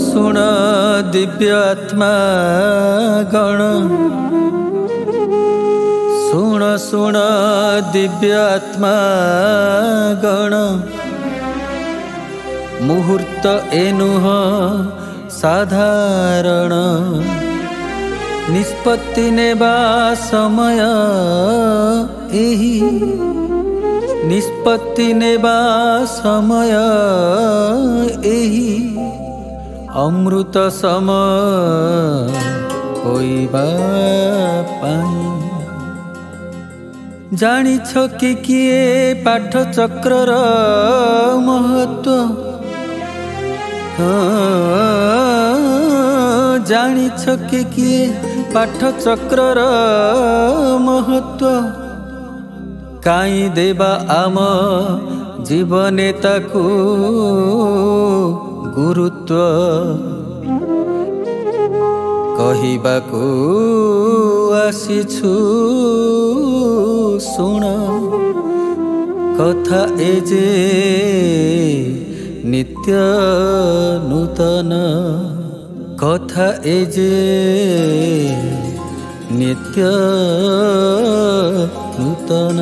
सुन दिव्यात्मा गण, सुन सुन दिव्यात्मा गण, मुहूर्त एनुह साधारण, निष्पत्ति नेबा समय एही, निष्पत्ति नेबा समय एही, अमृत सम होइबा पाई। जानिछ कि किए पाठ चक्रर महत्व, जानिछ कि किए पाठ चक्रर महत्व, काई देबा आम जीवने ताकू गुरुत्व, कहिबाकू आसिछु सुन, कथा एजे नित्य नूतन, कथा एजे नित्य नूतन।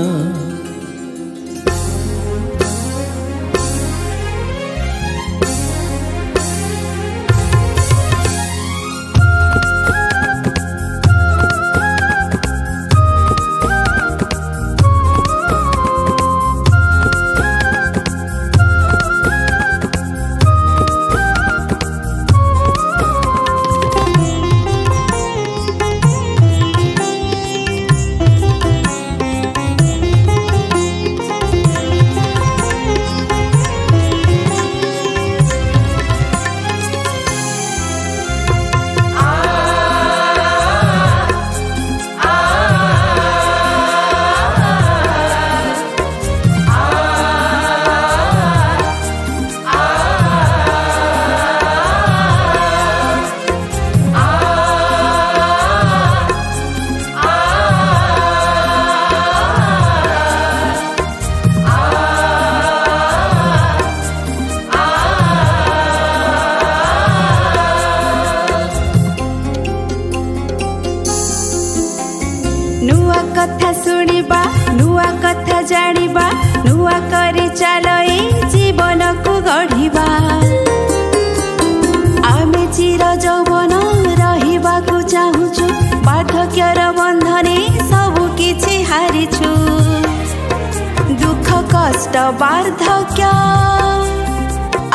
नुआ कथा सुनिबा, नुआ कथा जानिबा, नुआ करी चालो ए जीवन को गढ़िबा। आमे चिर जौवन रहिबा को चाहुछु, पाठक्यर बंधने सबु किछि हारिछु। दुख कष्ट वार्धक्य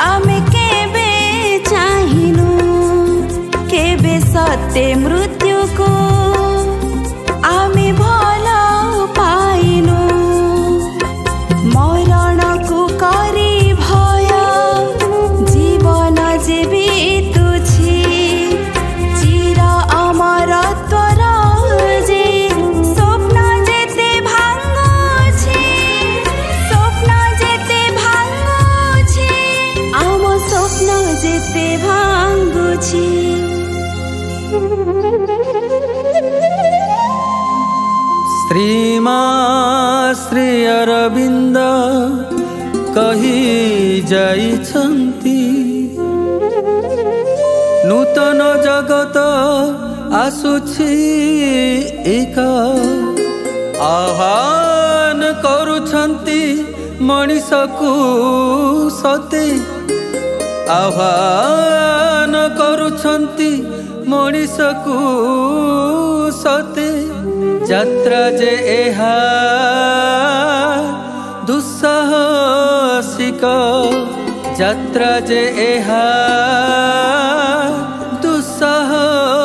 आमे केबे चाहिनु, केबे सत्य मृत्यु को आमे भल पाइनु। मरण को करी भय जीवन जे बीतुछि, चिर अमरत्वर जे स्वप्न जेते भांगुछि, स्वप्न जेते भांगुछि, आम स्वप्न जेते भांगुछि। श्रीमा श्री अरविंद कही जाइछन्ति, नूतन जगत आसुछि एक, आह्वान करुछन्ति मनिषकु सते, आह्वान करुछन्ति मनिषकु सते। यात्रा जे एहा दुस्साहसिक, यात्रा जे एहा दुस्साहसिक,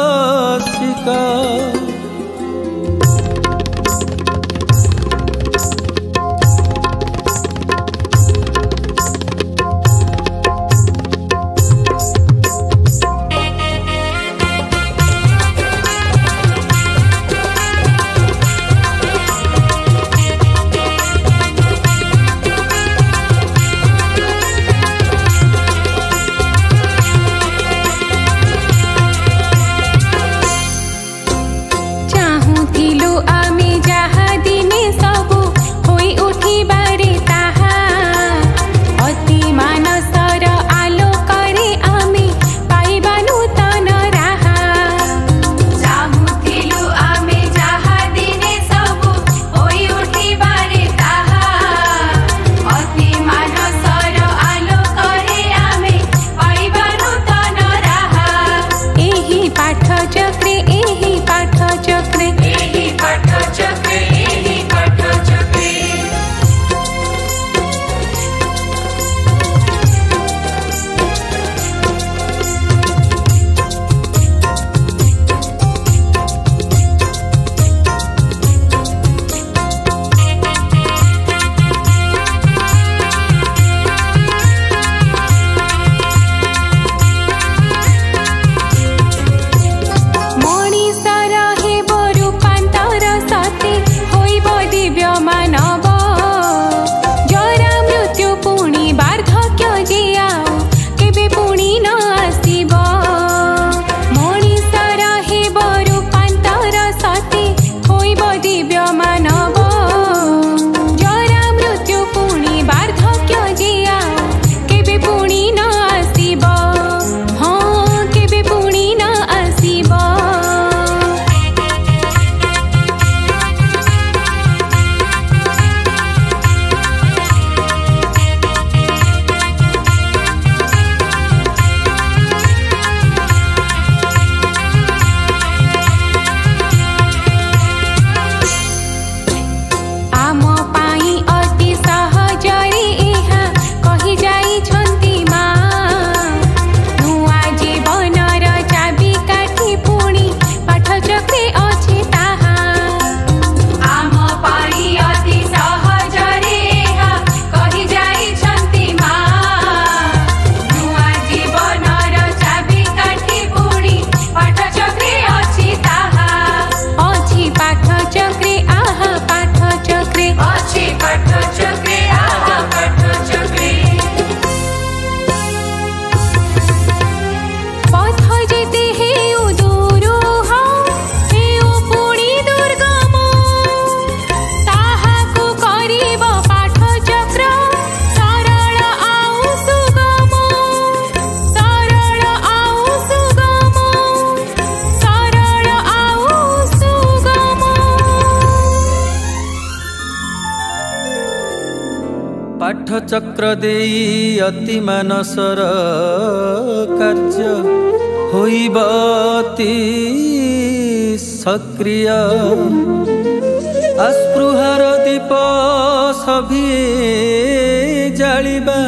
चक्र देई अति मानसर कार्य होइबती सक्रिय अस्पृहार दीप सभिए जालिबा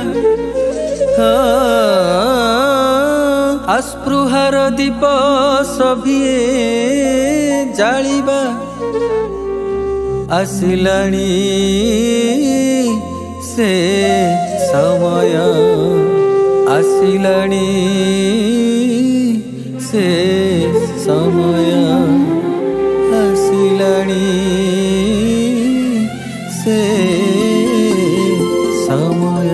अस्पृहार दीप सभिए जालिबा आसिलाणी से समय आसिलाणी से समय आसिलाणी से समय।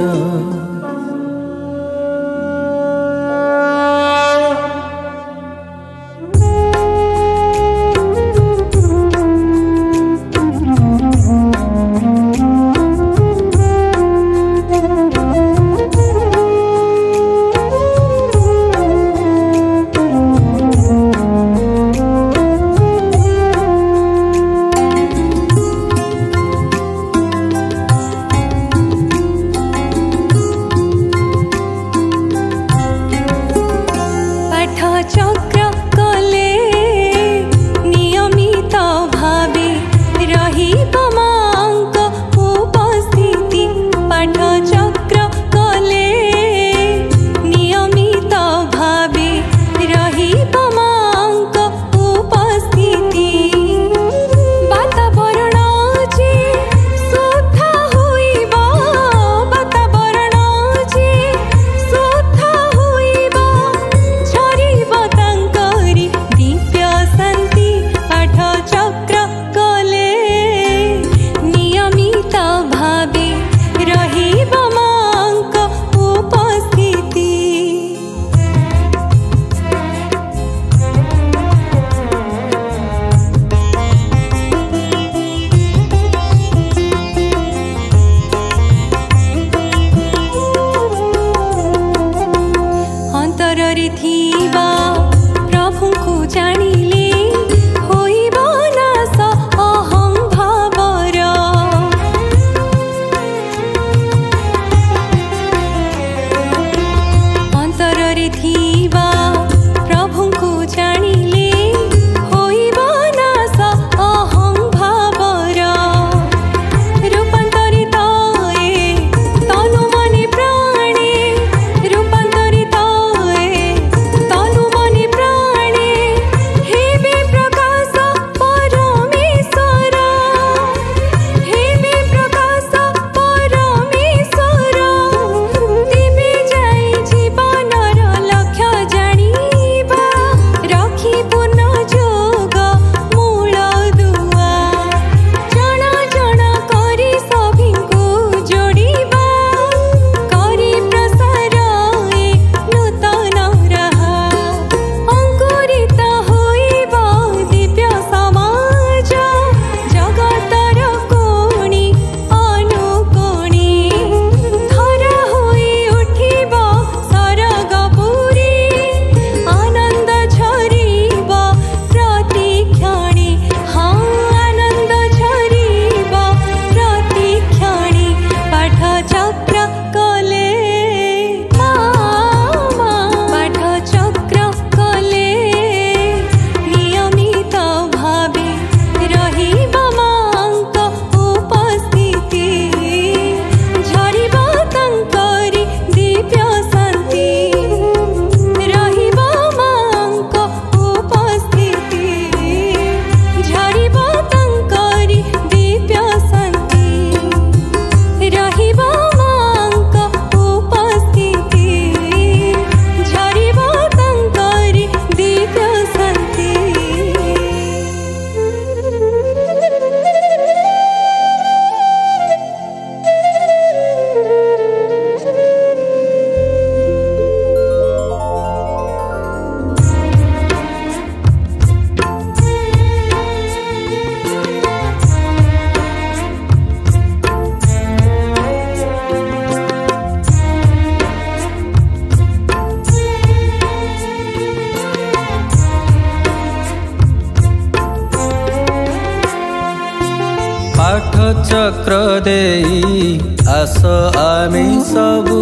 चक्र देई आस आमे सबु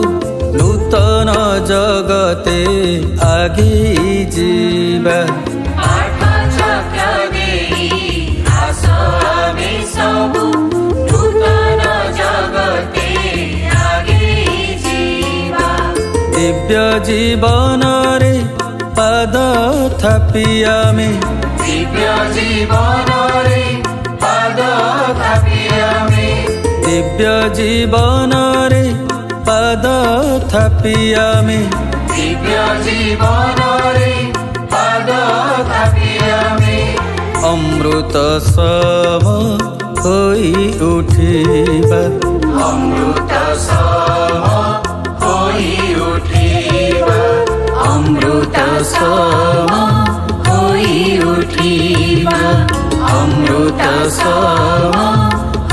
नूतन जगते आगे जीवा पाठ चक्र देई आस आमे सबु नूतन जगते आगे जीवा दिव्य जीवन रे पाद थापी आमे दिव्य जीवन रे पाद थापी आमे दिव्य जीवन रे पाद थापी आमे दिव्य जीवन रे पाद थापी आमे अमृत सम होई उठिबा अमृत सम होई उठिबा अमृत सम होई उठिबा अमृत सम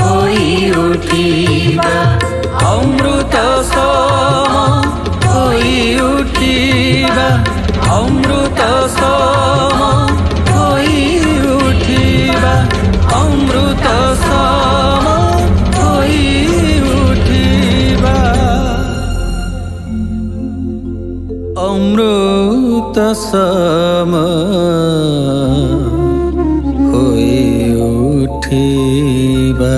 होई उठिबा अमृत सम होई उठिबा अमृत सम होई उठिबा अमृत सम होई उठिबा अमृत सम होई उठिबा।